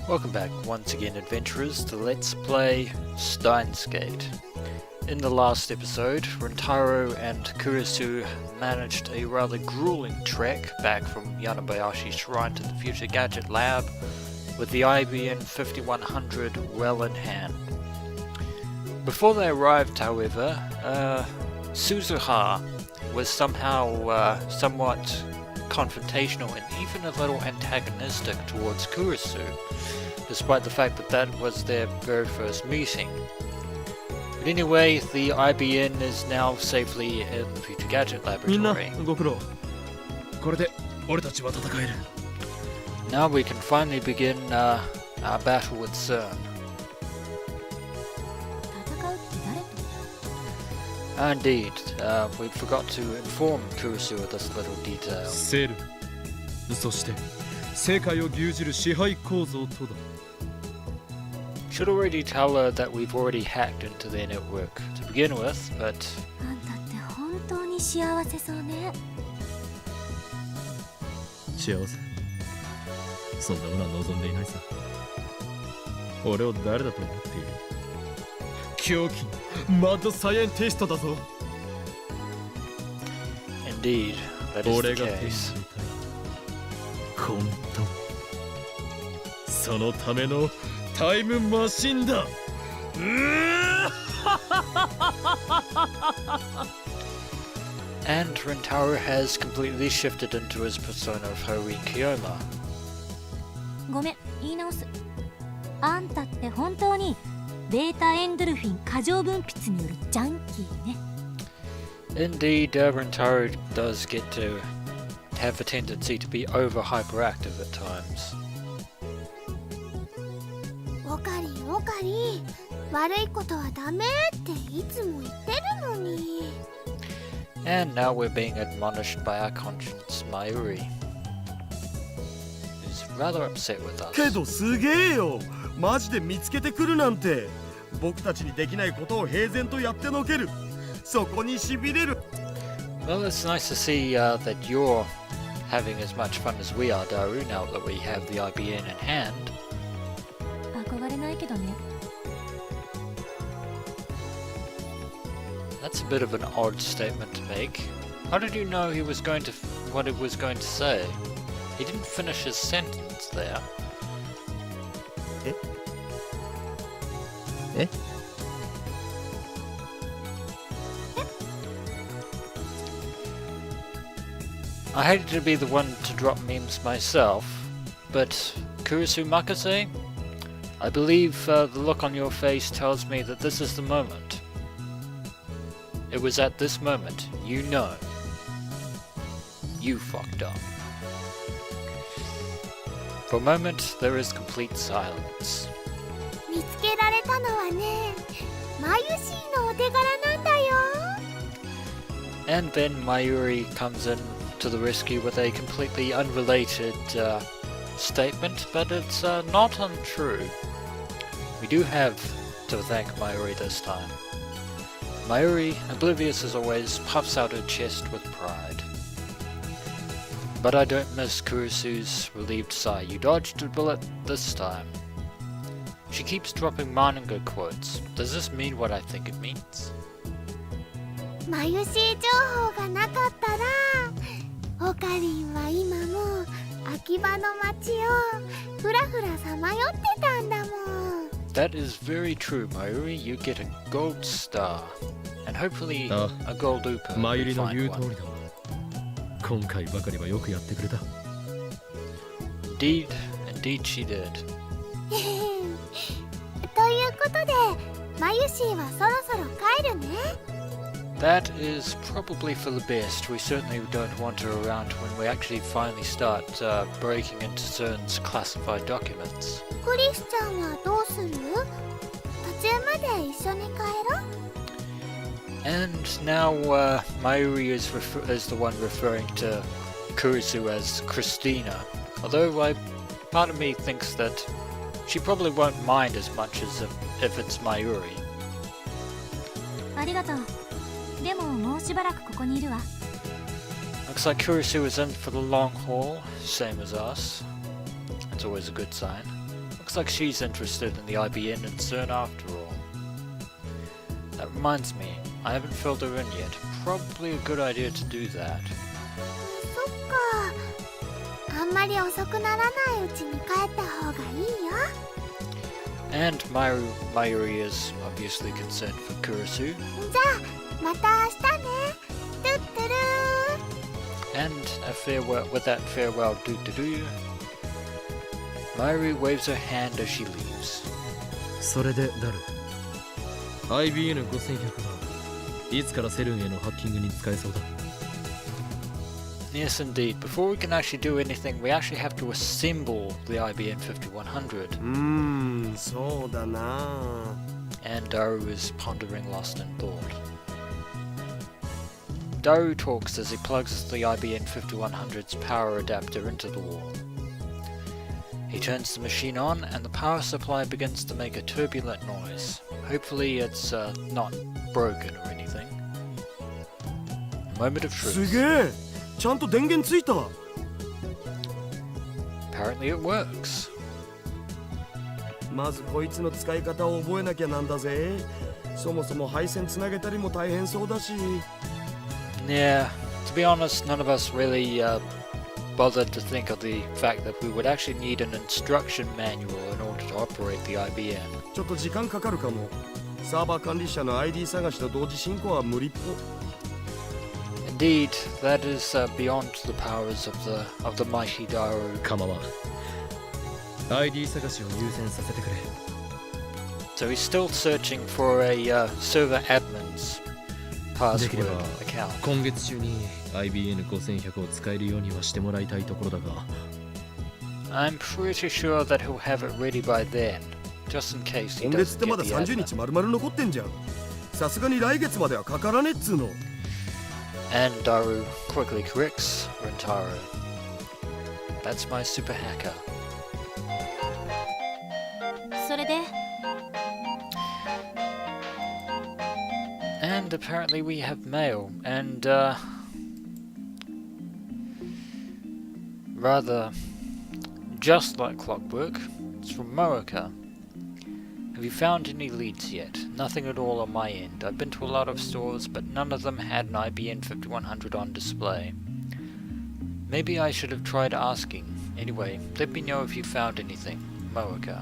Welcome back once again, adventurers, to Let's Play Steins. In the last episode, Rintaro and Kurisu managed a rather grueling trek back from Yanabayashi Shrine to the Future Gadget Lab with the IBN 5100 well in hand. Before they arrived, however, Suzuha was somehow somewhat confrontational and even a little antagonistic towards Kurisu, despite the fact that that was their very first meeting. But anyway, the IBN is now safely in the Future Gadget Laboratory. Now we can finally begin our battle with CERN. Indeed, we forgot to inform Kurisu of this little detail. Should already tell her that we've already hacked into their network to begin with, but... Indeed, that is the case. And Rintaro has completely shifted into his persona of Hori Kiyoma. Indeed, Rintaro does get to have a tendency to be over hyperactive at times. And now we're being admonished by our conscience, Mayuri, who's rather upset with us. Well, it's nice to see that you're having as much fun as we are, Daru, now that we have the IBN in hand. That's a bit of an odd statement to make. How did you know he was going to what it was going to say? He didn't finish his sentence there. I hated to be the one to drop memes myself, but Kurisu Makase, I believe the look on your face tells me that this is the moment. It was at this moment, you know, you fucked up. For a moment, there is complete silence. And then Mayuri comes in to the rescue with a completely unrelated statement, but it's not untrue. We do have to thank Mayuri this time. Mayuri, oblivious as always, puffs out her chest with pride. But I don't miss Kurisu's relieved sigh. You dodged a bullet this time. She keeps dropping manga quotes. Does this mean what I think it means? That is very true, Mayuri. You get a gold star. And hopefully a gold Upa if you find one. Indeed she did. That is probably for the best. We certainly don't want her around when we actually finally start breaking into CERN's classified documents. And now Mayuri is the one referring to Kurisu as Christina. Although part of me thinks that she probably won't mind as much as if it's Mayuri. Looks like Kurisu is in for the long haul, same as us. That's always a good sign. Looks like she's interested in the IBN and CERN after all. That reminds me, I haven't filled her in yet. Probably a good idea to do that. そっか。あんまり遅くならないうちに帰った方がいいよ。And Mayuri is obviously concerned for Kurisu. じゃあ、また明日ね。トゥットゥルー。And with that farewell doo-doo-doo, Mayuri waves her hand as she leaves. それでダル IBN5100 はいつからセルンへのハッキングに使えそうだ Yes, indeed. Before we can actually do anything, we actually have to assemble the IBN 5100. そうだな And Daru is pondering, lost in thought. Daru talks as he plugs the IBN 5100's power adapter into the wall. He turns the machine on and the power supply begins to make a turbulent noise. Hopefully it's not broken or anything. A moment of す truth. げえちゃんと電源ついた Apparently it works. まずこいつの使い方を覚えなきゃなんだぜそもそも配線つなげたりも大変そうだし Yeah, to be honest, none of us really bothered to think of the fact that we would actually need an instruction manual in order to operate the IBN. ちょっと時間かかるかもサーバー管理者の ID 探しと同時進行は無理っぽ Indeed, that is beyond the powers of the mighty Daru. 構わん ID 探しを優先させてくれ So he's still searching for a server admin's できれ password ば account. 今月中に IBN5100 を使えるようにはしてもらいたいところだが I'm pretty sure that he'll have it ready by then, just in case he 今月っ doesn't てま get だ the 30 admin. 日丸々残ってんじゃんさすがに来月まではかからねっつーの And Daru quickly corrects Rintaro. That's my super hacker. それで And apparently we have mail, and rather just like clockwork, it's from Moeka. Have you found any leads yet? Nothing at all on my end. I've been to a lot of stores, but none of them had an IBN 5100 on display. Maybe I should have tried asking. Anyway, let me know if you found anything. Moeka.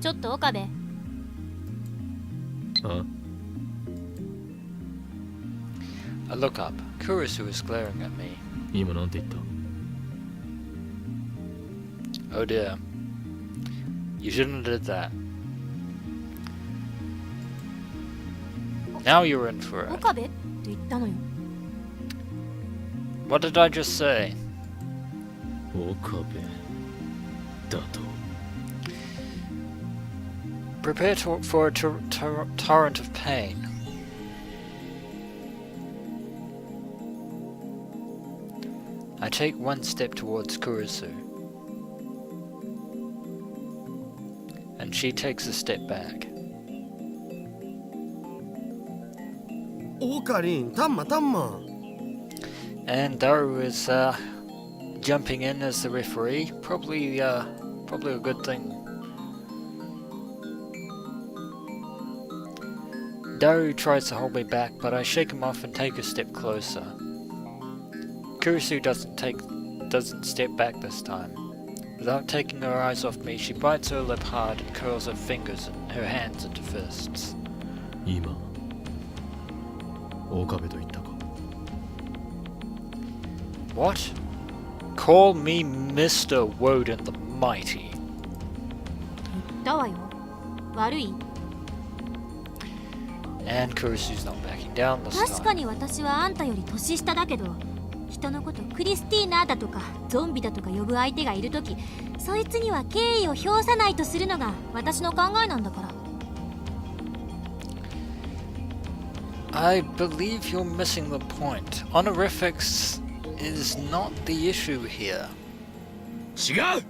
ちょっと岡部あ I look up. Kurisu is glaring at me. 今なんて言った Oh dear. You shouldn't have did that. Now you're in for it. 岡部って言ったのよ What did I just say? 岡部だと Prepare for a torrent of pain. I take one step towards Kurisu. And she takes a step back. オカリンタンマタンマ And Daru is jumping in as the referee. Probably a good thing. Daru tries to hold me back, but I shake him off and take a step closer. Kurisu doesn't step back this time. Without taking her eyes off me, she bites her lip hard and curls her fingers and her hands into fists. 今岡部と言ったか What? Call me Mr. Woden the Mighty. 言ったわよ悪い And Kurisu's not backing down this 確か time. に私はあんたより年下だけど人のことクリスティーナだとかゾンビだとか呼ぶ相手がいるときそいつには敬意を表さないとするのが私の考えなんだから I believe you're missing the point. Honorifics is not the issue here. 違う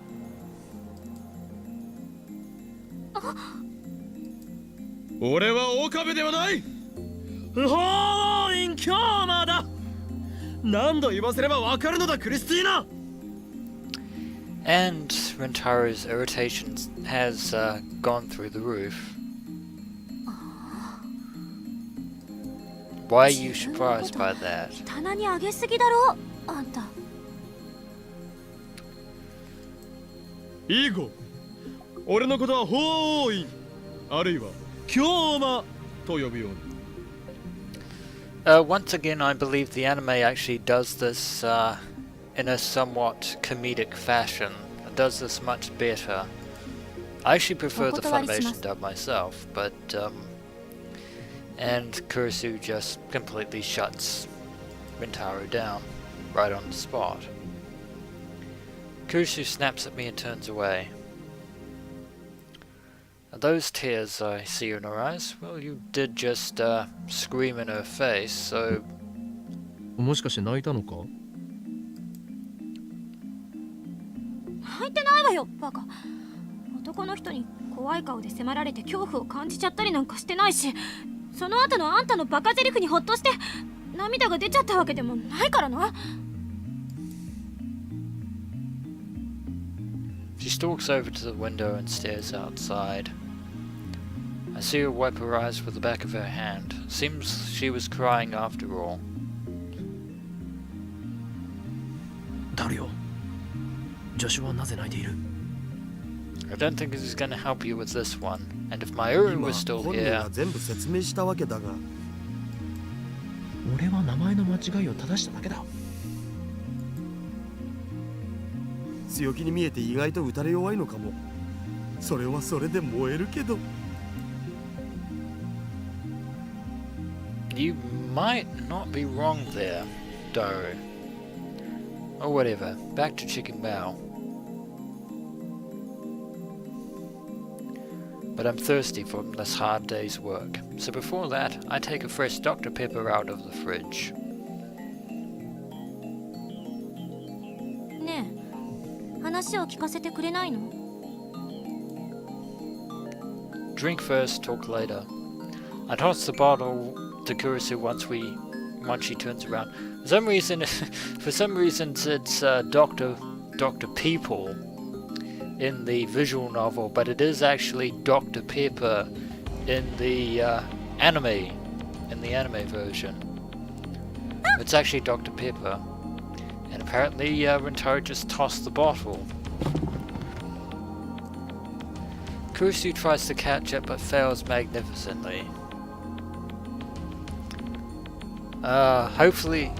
俺は岡部ではない不法員強魔だ何度言わせればわかるのだクリスティーナ And Rintaro's irritation has gone through the roof. Why are you surprised by that? 棚に上げすぎだろあんた。いい子、俺のことはほーい、あるいは京馬と呼ぶように。Once again, I believe the anime actually does this in a somewhat comedic fashion. It does this much better. I actually prefer the Funimation dub myself, but and Kurisu just completely shuts Rintaro down right on the spot. Kurisu snaps at me and turns away. Are those tears I see in her eyes? Well, you did just scream in her face, so... もしかして泣いたのか？泣いてないわよバカ。男の人に怖い顔で迫られて恐怖を感じちゃったりなんかしてないし、その後のあんたのバカゼリフにホッとして涙が出ちゃったわけでもないからな。She stalks over to the window and stares outside. I see her wipe her eyes with the back of her hand. Seems she was crying after all. ダルよ。助手はなぜ泣いている？ I don't think this is going to help you with this one. And if Myuri was still 本人 here... が全部説明したわけだが。俺は名前の間違いを正しただけだ。強気に見えて意外と打たれ弱いのかも。それはそれで燃えるけど。You might not be wrong there, Daru. Or whatever, back to Chicken Bao. But I'm thirsty from this hard day's work, so before that, I take a fresh Dr. Pepper out of the fridge. ねえ、話を聞かせてくれないの？ Drink first, talk later. I toss the bottle to Kurisu once she turns around. For some reason, it's Dr. People in the visual novel, but it is actually Dr. Pepper in the anime version. It's actually Dr. Pepper, and apparently Rintaro just tossed the bottle. Kurisu tries to catch it but fails magnificently. Hopefully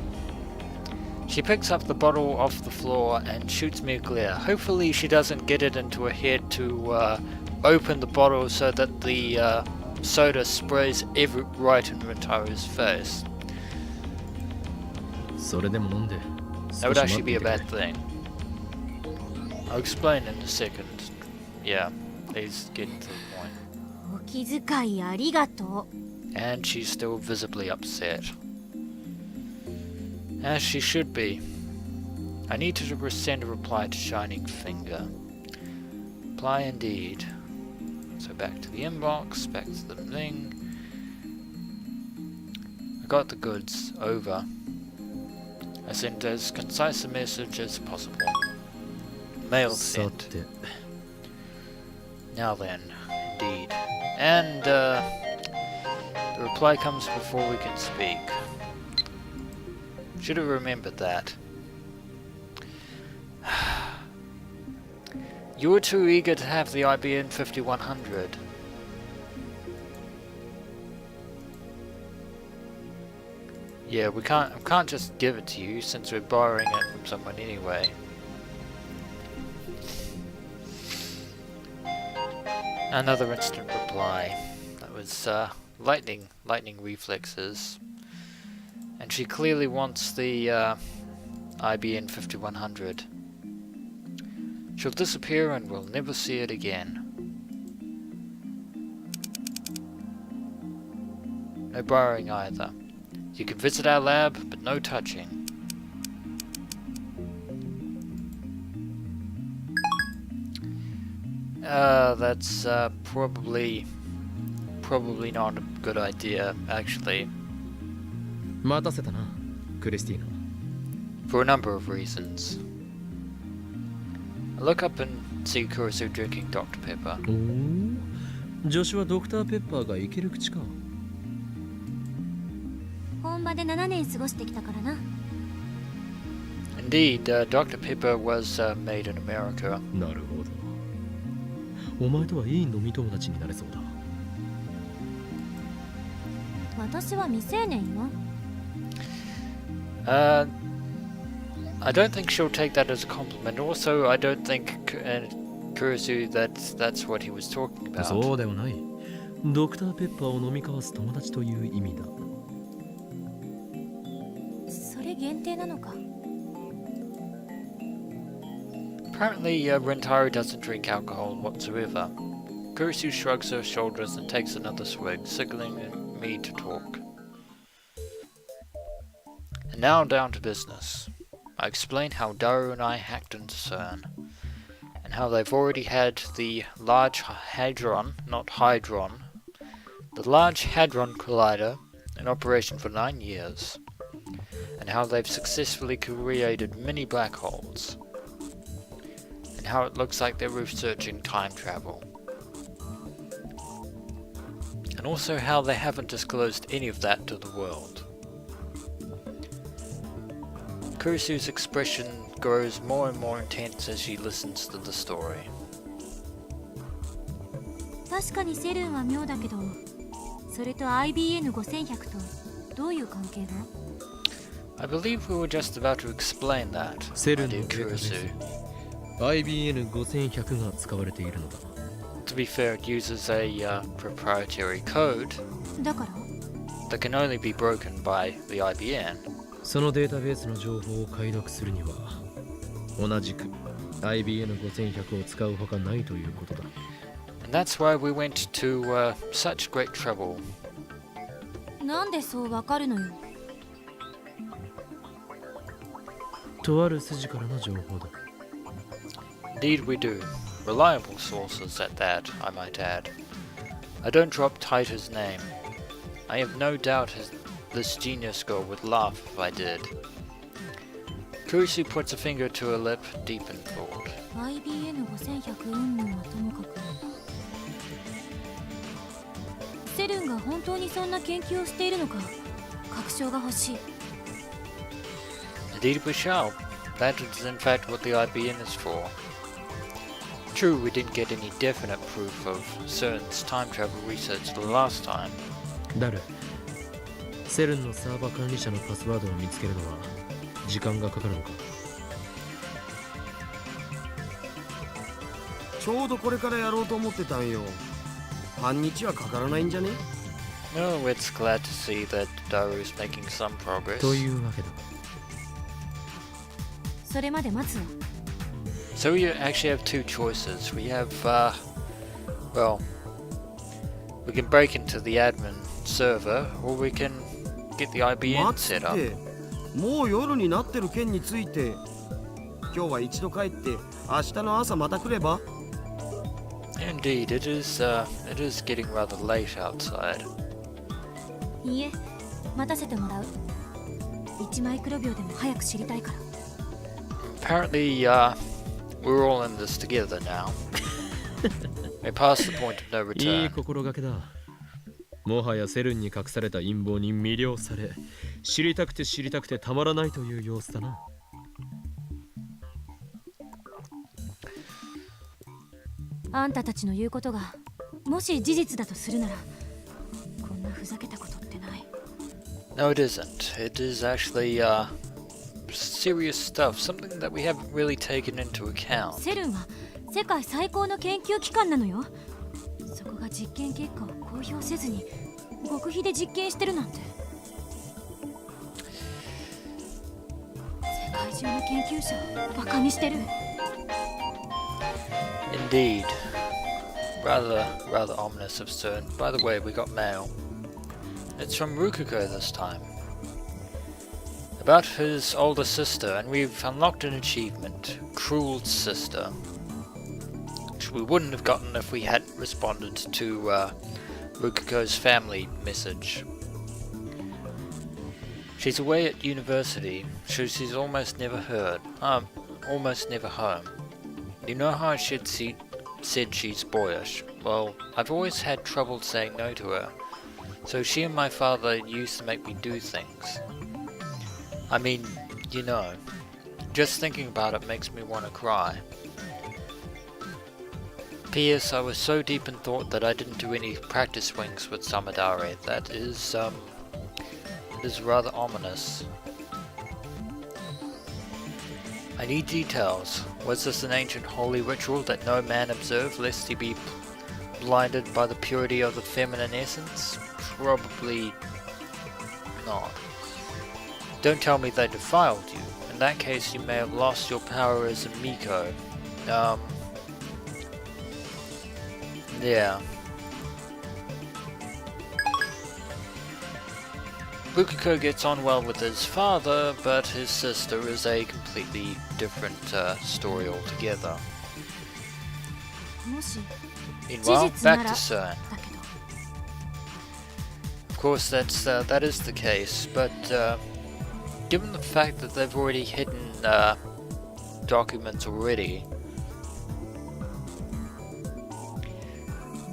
she picks up the bottle off the floor and shoots me a glare. Hopefully she doesn't get it into her head to open the bottle so that the soda sprays right in Rintaro's face. それでも飲んで。 That would actually be a bad thing. I'll explain in a second. Yeah, he's getting to the point. お気遣いありがとう。 And she's still visibly upset. As she should be. I need to send a reply to Shining Finger. Reply indeed. So back to the inbox, back to the thing. I got the goods, over. I sent as concise a message as possible. Mail sent. Now then, indeed. And the reply comes before we can speak. Should have remembered that. You were too eager to have the IBN 5100. Yeah, we can't just give it to you since we're borrowing it from someone anyway. Another instant reply. That was lightning reflexes. And she clearly wants the IBN 5100. She'll disappear and we'll never see it again. No borrowing either. You can visit our lab, but no touching. That's probably not a good idea, actually. 待たせたな、クリスティーナ。 For a number of reasons. I look up and see Kurisu drinking Dr. Pepper. おお、助手はドクターペッパーがいける口か。本場で7年過ごしてきたからな。Indeed, Dr. Pepper was made in America. なるほど。お前とはいい飲み友達になれそうだ。私は未成年よ。I don't think she'll take that as a compliment. Also, I don't think Kurisu that's what he was talking about. そうではない。ドクターペッパーを飲み交わす友達という意味だ。それ限定なのか。Apparently, Rintaro doesn't drink alcohol whatsoever. Kurisu shrugs her shoulders and takes another swig, signaling me to talk. And now down to business. I explain how Daru and I hacked into CERN, and how they've already had the Large Hadron Collider in operation for 9 years, and how they've successfully created mini black holes, and how it looks like they're researching time travel, and also how they haven't disclosed any of that to the world. Kurisu's expression grows more and more intense as she listens to the story. 確かにセルンは妙だけど、それと IBN5100 とどういう関係が？ I believe we were just about to explain that, セ my ルン dear のデータベース Kurisu. IBN5100 が使われているのだ。To be fair, it uses a proprietary code だから that can only be broken by the IBN. そのデータベースの情報を解読するには同じく IBN5100 を使うほかないということだ。 And that's why we went to such great trouble. なんでそうわかるのよ。とある筋からの情報だ。 Indeed we do. Reliable sources at that, I might add. I don't drop Taito's name. I have no doubt this genius girl would laugh if I did. Kurisu puts a finger to her lip, deep in thought. IBN5100 云々はともかく。セルンが本当にそんな研究をしているのか、確証が欲しい。Indeed we shall. That is in fact what the IBN is for. True, we didn't get any definite proof of CERN's time travel research the last time. ダル、セルンのサーバー管理者のパスワードを見つけるのは時間がかかるのか。ちょうどこれからやろうと思ってたんよ。半日はかからないんじゃね？ No, it's glad to see that Daru is making some progress. というわけだ。それまで待つわ。 So we actually have two choices. We have, well, we can break into the admin server, or we can get the IBN 待 set っ up. て、もう夜になってる件について、今日は一度帰って明日の朝また来れば？ Indeed, it is getting rather late outside. いいえ、待たせてもらう。1マイクロ秒でも早く知りたいから。 Apparently, we're all in this together now. We're past the point of no いい return. 心がけだ。もはやセルンに隠された陰謀に魅了され、知りたくてたまらないという様子だな。あんたたちの言うことがもし事実だとするなら、こんなふざけたことってない。 No, it isn't. It is actually, serious stuff, something that we haven't really taken into account. セルンは世界最高の研究機関なのよ。そこが実験結果を公表せずに極秘で実験してるなんて。世界中の研究者をバカにしてる。 Indeed. Rather ominous of CERN. By the way, we got mail. It's from Rukuko this time. About his older sister, and we've unlocked an achievement. Cruel Sister. Which we wouldn't have gotten if we hadn't responded to Rukuko's family message. She's away at university, so she's almost never home. You know how said she's boyish? Well, I've always had trouble saying no to her. So she and my father used to make me do things. I mean, you know, just thinking about it makes me want to cry. P.S. I was so deep in thought that I didn't do any practice swings with Samadare. That is, it is rather ominous. I need details. Was this an ancient holy ritual that no man observed lest he be blinded by the purity of the feminine essence? Probably not. Don't tell me they defiled you. In that case, you may have lost your power as a Miko. Yeah. Bukiko gets on well with his father, but his sister is a completely different story altogether. もし Meanwhile, 事実な back ら to CERN. だけど Of course, that is the case, but given the fact that they've already hidden documents already,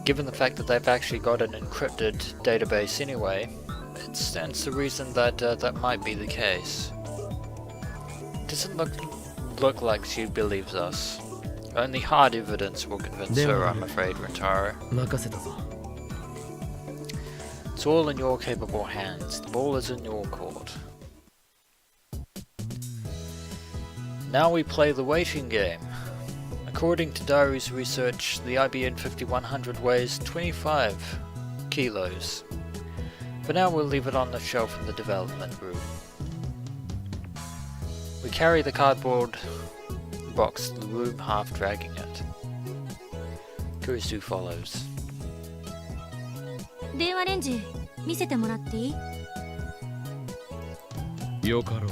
given the fact that they've actually got an encrypted database anyway, it stands to reason that that might be the case. Doesn't look like she believes us. Only hard evidence will convince her, I'm afraid, Rintaro. 任せたぞ。 It's all in your capable hands. The ball is in your court. Now we play the waiting game. According to Daru's research, the IBN 5100 weighs 25 kilos. For now, we'll leave it on the shelf in the development room. We carry the cardboard box to the room, half dragging it. Kurisu follows. 電話レンジ見せてもらっていい？よかろう。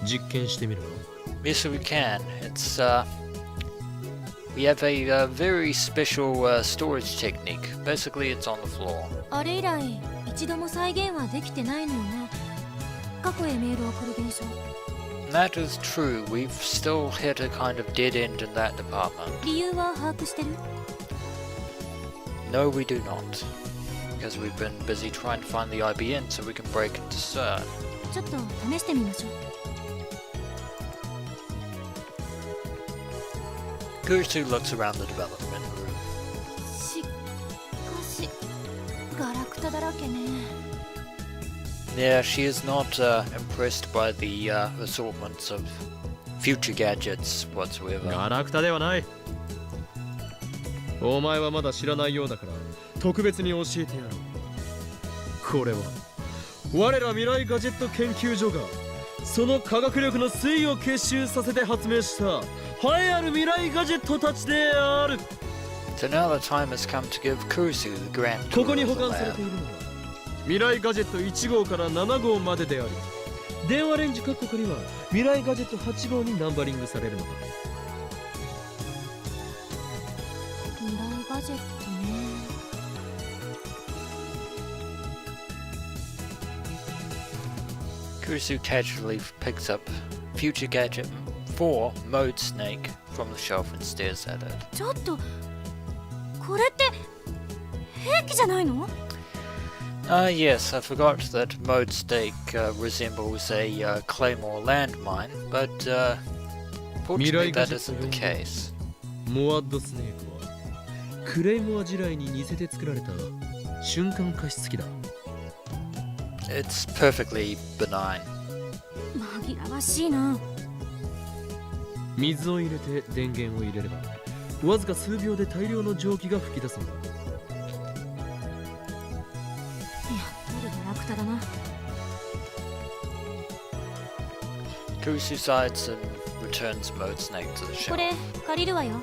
実験してみろ。 Yes, we can. It's we have a very special storage technique. Basically, it's on the floor. あれ以来一度も再現はできてないのよね。過去へメールを送る現象。 That is true. We've still hit a kind of dead end in that department. 理由は把握してる？ No, we do not. Because we've been busy trying to find the IBN so we can break into CERN. ちょっと試してみましょう。 Kurisu looks around the development room. しかしガラクタだらけね。 Yeah, she is not impressed by the assortments of future gadgets whatsoever. ガラクタではない。お前はまだ知らないようだから特別に教えてやろう。これは我ら未来ガジェット研究所がその科学力の粋を結集させて発明した栄えある未来ガジェットたちである。 So now the time has come to give Kurisu the grand こ tour こに of 保 the 管され lab. ているのは未来ガジェット1号から7号までであり、電話レンジ各国には未来ガジェット8号にナンバリングされるのだ。未来ガジェットね。 Kurisu casually picks up Future Gadget 4 Mode Snake from the shelf and stares at it. ちょっとこれって兵器じゃないの？ Yes, I forgot that Mode Snake resembles a Claymore landmine, but fortunately that isn't the case. モアッドスネークはクレイモア地雷に似せて作られた瞬間加湿器だ。 It's perfectly benign. 紛らわしいな。水を入れて電源を入れればわずか数秒で大量の蒸気が吹き出すんだ。やっぱりガラクタだな。 Kurisu sighs and returns Mode Snake to the こ shelf. れ借りるわよ。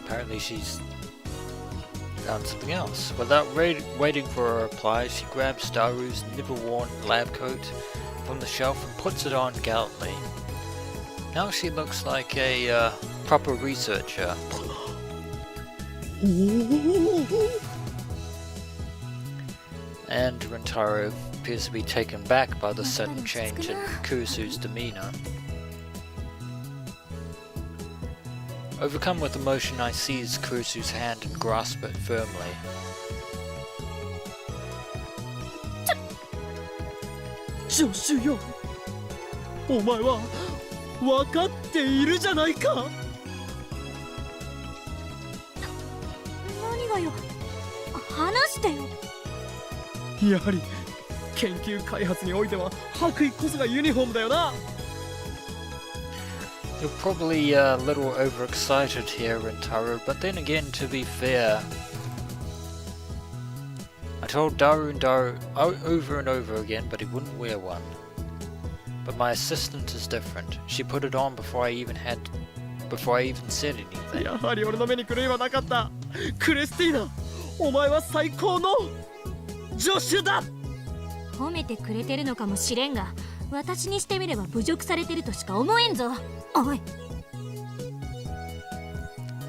Apparently she's found something else. Without waiting for a reply, she grabs Daru's never-worn lab coat from the shelf and puts it on gallantly. Now she looks like a proper researcher. And Rintaro appears to be taken back by the sudden change in Kurisu's demeanor. Overcome with emotion, I seize Kurisu's hand and grasp it firmly. 助手よ、お前は分かっているじゃないか。何がよ、話してよ。やはり研究開発においては白衣こそがユニフォームだよな。 You're probably a little overexcited here, Rintaro, but then again, to be fair, I told Daru over and over again, but he wouldn't wear one. But my assistant is different. She put it on before I even said anything. やはり俺の目に狂いはなかった。クリスティーナ、お前は最高の助手だ。褒めてくれてるのかもしれんが、私にしてみれば侮辱されてるとしか思えんぞ。おい。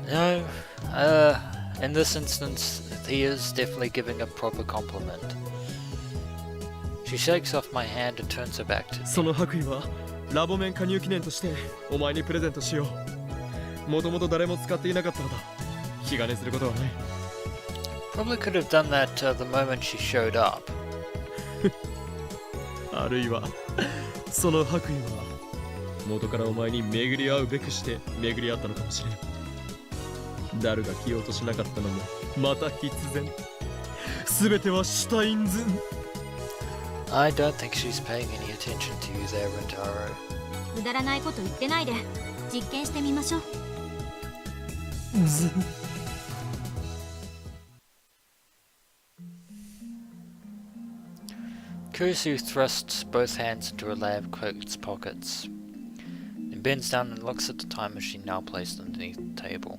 No, in this instance, he is definitely giving a proper compliment. She shakes off my hand and turns her back to me. その白衣はラボ面加入記念としてお前にプレゼントしよう。もともと誰も使っていなかったのだ。気兼ねすることはない。 Probably could have done that the moment she showed up. あるいはその白衣は元からお前に巡り合うべくして巡り合ったのかもしれん。ダルが着ようとしなかったのもまた必然。すべてはシュタインズ。 I don't think she's paying any attention to you there, Rintaro. くだらないこと言ってないで実験してみましょう。Kurisu thrusts both hands into her lab coat's pockets, and bends down and looks at the time machine now placed underneath the table.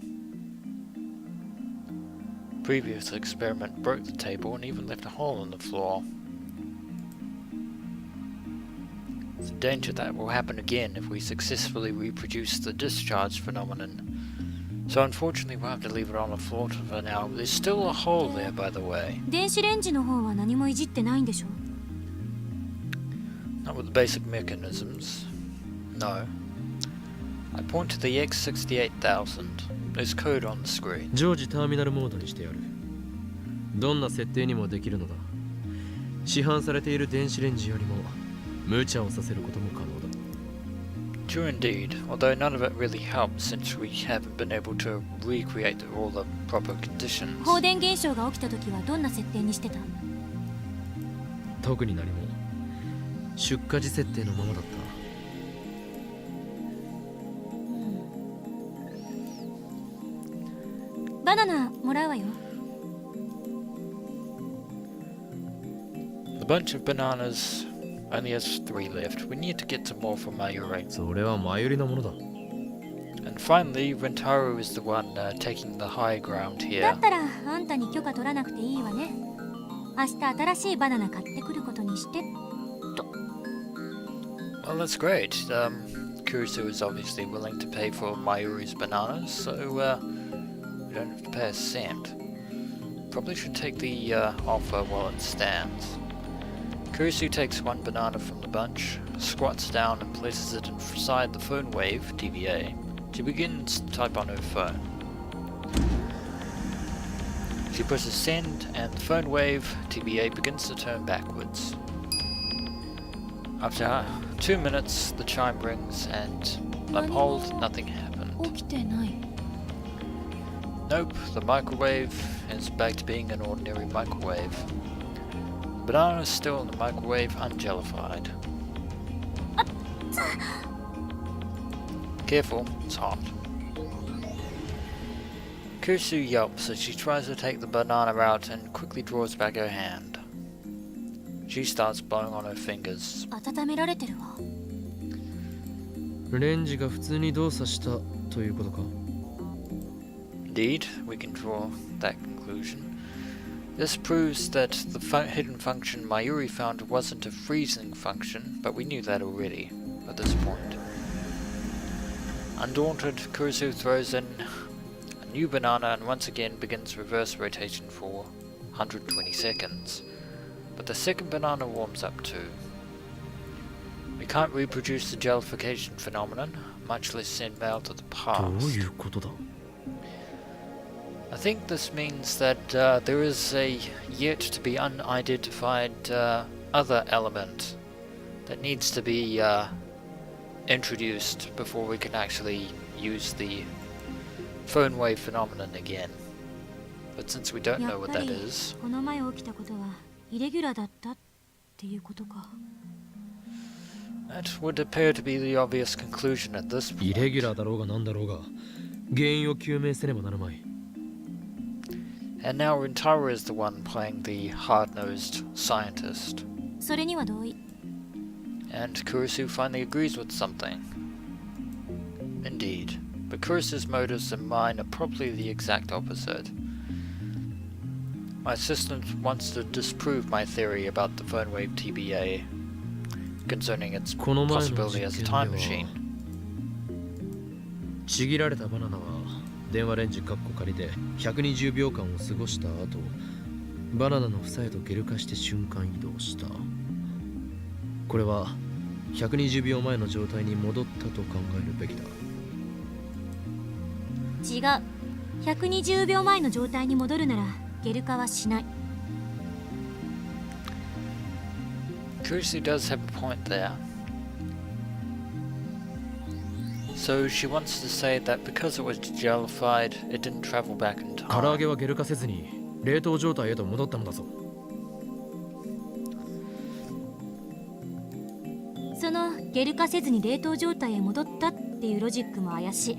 Previous experiment broke the table and even left a hole in the floor. There's a danger that will happen again if we successfully reproduce the discharge phenomenon. So unfortunately we'll have to leave it on the floor for now. There's still a hole there, by the way. 電子レンジの方は何もいじってないんでしょ？ Not with the basic mechanisms. No. I point to the X68000. There's code on the screen. 常時ターミナルモードにしてやる。どんな設定にもできるのだ。市販されている電子レンジよりも無茶をさせることも可能だ。 True indeed, although none of it really helps since we haven't been able to recreate all the proper conditions. 放電現象が起きた時はどんな設定にしてた？特に何も。出荷時設定のままだった。バナナもらうわよ。 The bunch of bananas only has 3 left. We need to get some more for Mayuri. それは前よりのものだ。 And finally, Rintaro is the one taking the high ground だ here. ったらあんたに許可取らなくていいわね。明日新しいバナナ買ってくることにして。 Well, that's great. Kurisu is obviously willing to pay for Mayuri's bananas, so we don't have to pay a cent. Probably should take the offer while it stands. Kurisu takes 1 banana from the bunch, squats down and places it inside the Phonewave TVA. She begins to type on her phone. She presses send and the Phonewave TVA begins to turn backwards. After 2 minutes, the chime rings and I'm told nothing happened. 起きてない。 Nope, the microwave is back to being an ordinary microwave. The banana is still in the microwave, unjellified. Careful, it's hot. Kurisu yelps as she tries to take the banana out and quickly draws back her hand. She starts blowing on her fingers. 温められてるわ。レンジが普通に動作したということか。 Indeed, we can draw that conclusion. This proves that the hidden function Mayuri found wasn't a freezing function, but we knew that already at this point. Undaunted, Kurisu throws in a new banana and once again begins reverse rotation for 120 seconds. but the second banana warms up too. We can't reproduce the jellification phenomenon, much less send mail to the どう past. いうことだ？ I think this means that there is a yet to be unidentified other element that needs to be introduced before we can actually use the Phonewave phenomenon again. But since we don't や know っ what ぱ that り is, この前起きたことはイレギュラーだったっていうことか。 that would appear to be the obvious conclusion at this イレギュ point. ラーだろうがなんだろうが原因を究明せねばなるまい。 And now Rintaro is the one playing the hard-nosed scientist. それには同意。 And Kurisu finally agrees with something. Indeed, but Kurisu's motives and mine are probably the exact opposite. My assistant wants to disprove my theory about the Phonewave TBA concerning its この前の possibility 実 as a 験で time は machine. ちぎられたバナナは電話レンジカッコ仮で120秒間を過ごした後バナナの房へとゲル化して瞬間移動した。これは120秒前の状態に戻ったと考えるべきだ。違う。120秒前の状態に戻るならゲル化はしない。 Kurisu does have a point there. So she wants to say that because it was jellified, it didn't travel back in 唐揚 time. げはゲル化せずに冷凍状態へと戻ったのだぞ。そのゲル化せずに冷凍状態へ戻ったっていうロジックも怪しい。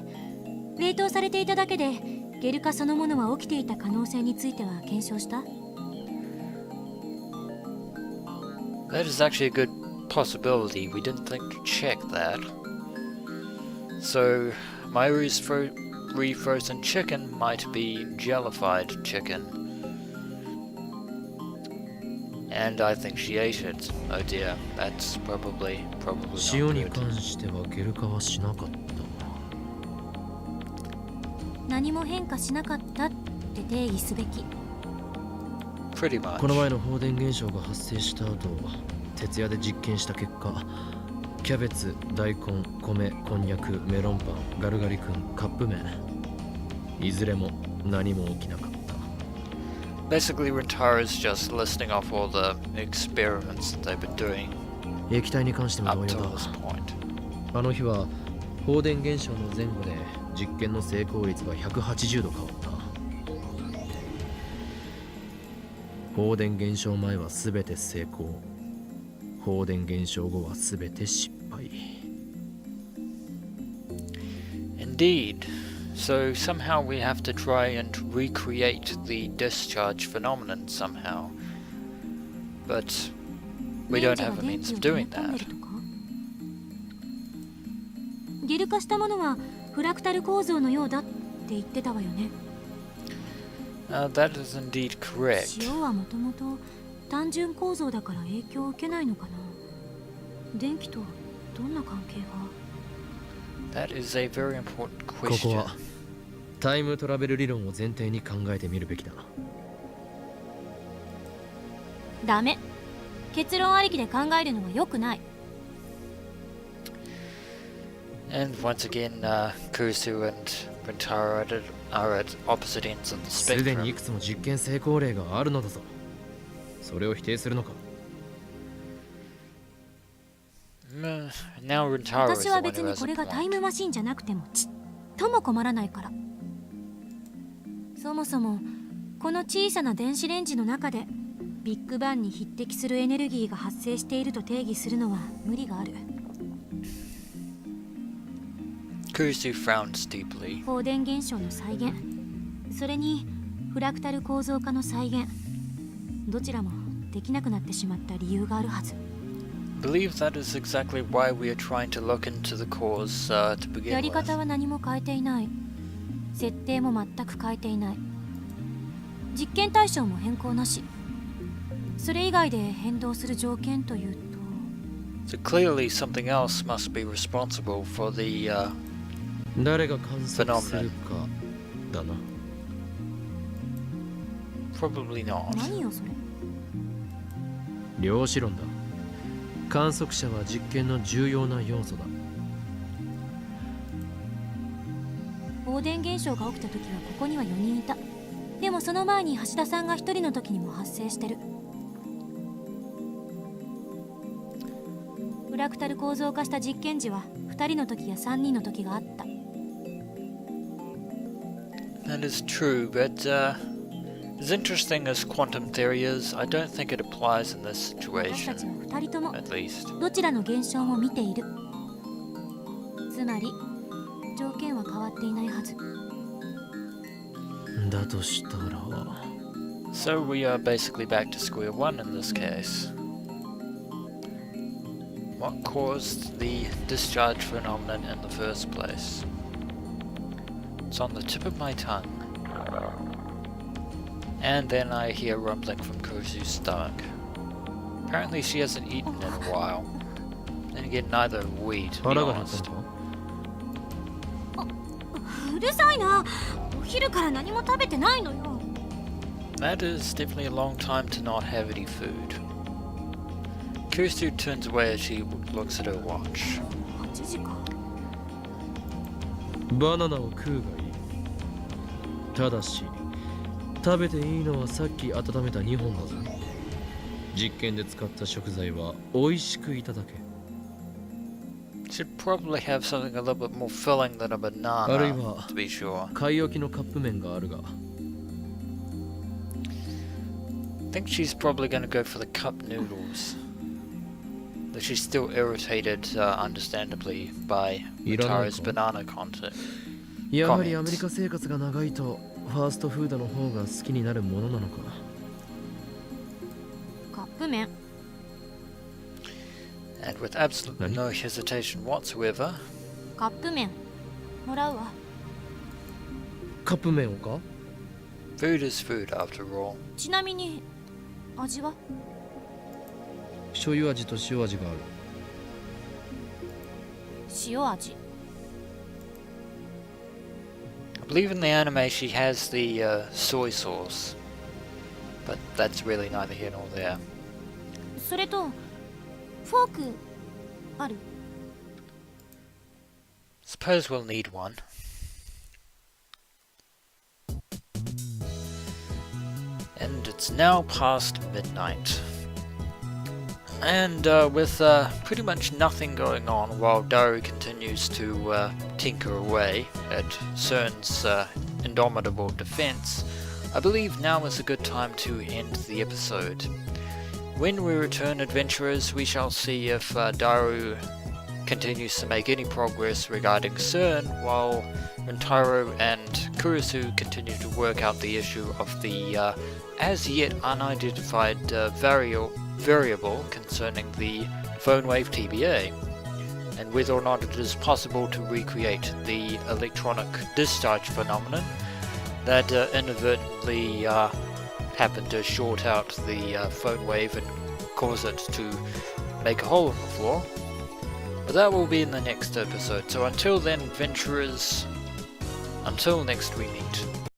冷凍されていただけでゲル化そのものは起きていた可能性については検証した？ That is actually a good possibility. We didn't think to check that. So, Mayuri's refrozen chicken might be jellified chicken. And I think she ate it. Oh dear, that's probably 塩 not に good. 関してはゲル化はしなかった。何も変化しなかったって定義すべき。 Pretty much. この前の放電現象が発生した後徹夜で実験した結果キャベツ、大根、米、こんにゃく、メロンパン、ガルガリ君、カップ麺いずれも何も起きなかった。 Basically, Rintaro is just listing off all the experiments that they've been doing 液体に関しても up 同様 till だ。 this point. あの日は放電現象の前後で実験の成功率が180度変わった。放電現象前は全て成功。放電現象後は全て失敗。 Indeed. So somehow we have to try and recreate the discharge phenomenon somehow. But we don't have a means of doing that. ゲル化したものはフラクタル構造のようだって言ってたわよね。 That is indeed correct. 塩はもともと単純構造だから影響を受けないのかな。電気とどんな関係が？ That is a very important ここ question. はタイムトラベル理論を前提に考えてみるべきだ。ダメ。結論ありきで考えるのは良くない。 And once again, Kurisu and Rintaro are at opposite ends of the すでにい spectrum. くつも実験成功例があるのだぞ。それを否定するのか？ Now Rintaro is 私 the は one 別 who に has こ a れがタイ point. ムマシンじゃなくてもちっとも困らないから。そもそもこの小さな電子レンジの中でビッグバンに匹敵するエネルギーが発生していると定義するのは無理がある。 Kurisu frowns deeply. 放電現象の再現、それにフラクタル構造化の再現、どちらもできなくなってしまった理由があるはず。 Believe that is exactly why we are trying to look into the cause to begin やり with. 方は何も変えていない。設定も全く変えていない。実験対象も変更なし。それ以外で変動する条件というと、 So clearly something else must be responsible for the 誰が観測するかだな。 probably not. 何よそれ。量子論だ。観測者は実験の重要な要素だ。放電現象が起きた時はここには4人いた。でもその前に橋田さんが1人の時にも発生してる。フラクタル構造化した実験時は2人の時や3人の時があった。 That is true, but as interesting as quantum theory is, I don't think it applies in this 私たちは situation, 2人とも at least. どちらの現象も見ている。つまり条件は変わっていないはず。だとしたら So we are basically back to square one in this case. What caused the discharge phenomenon in the first place? It's on the tip of my tongue. And then I hear rumbling from Kurisu's stomach. Apparently she hasn't eaten in a while. Then again, neither have we, to be 腹が減った honest. のか。うるさいな。お昼から何も食べてないのよ。 That is definitely a long time to not have any food. Kurisu turns away as she looks at her watch. 8時か。バナナを食うがいい。ただし食べていいのはさっき温めた2本だぞ。実験で使った食材は美味しくいただけ。 Should probably have something a little bit more filling than a あるい banana, は to be sure. 買い置きのカップ麺があるが。 I think she's probably going to go for the cup noodles. Though she's still irritated, understandably, by いらない Ritaro's か。 banana content. やはりアメリカ生活が長いとファーストフードの方が好きになるものなのか。カップ麺。 And with absolutely no hesitation whatsoever, カップ麺もらうわ。カップ麺をか。 food is food after all. ちなみに味は？醤油味と塩味がある。塩味。 I believe in the anime she has the soy sauce, but that's really neither here nor there. それとフォークある？ Suppose we'll need one. And it's now past midnight. And with pretty much nothing going on while Daru continues to tinker away at CERN's indomitable defense, I believe now is a good time to end the episode. When we return, adventurers, we shall see if Daru continues to make any progress regarding CERN, while Rintaro and Kurisu continue to work out the issue of the as yet unidentified variable concerning the Phonewave TBA, and whether or not it is possible to recreate the electronic discharge phenomenon that inadvertently happened to short out the Phonewave and cause it to make a hole in the floor. But that will be in the next episode, so until then, adventurers, until next we meet.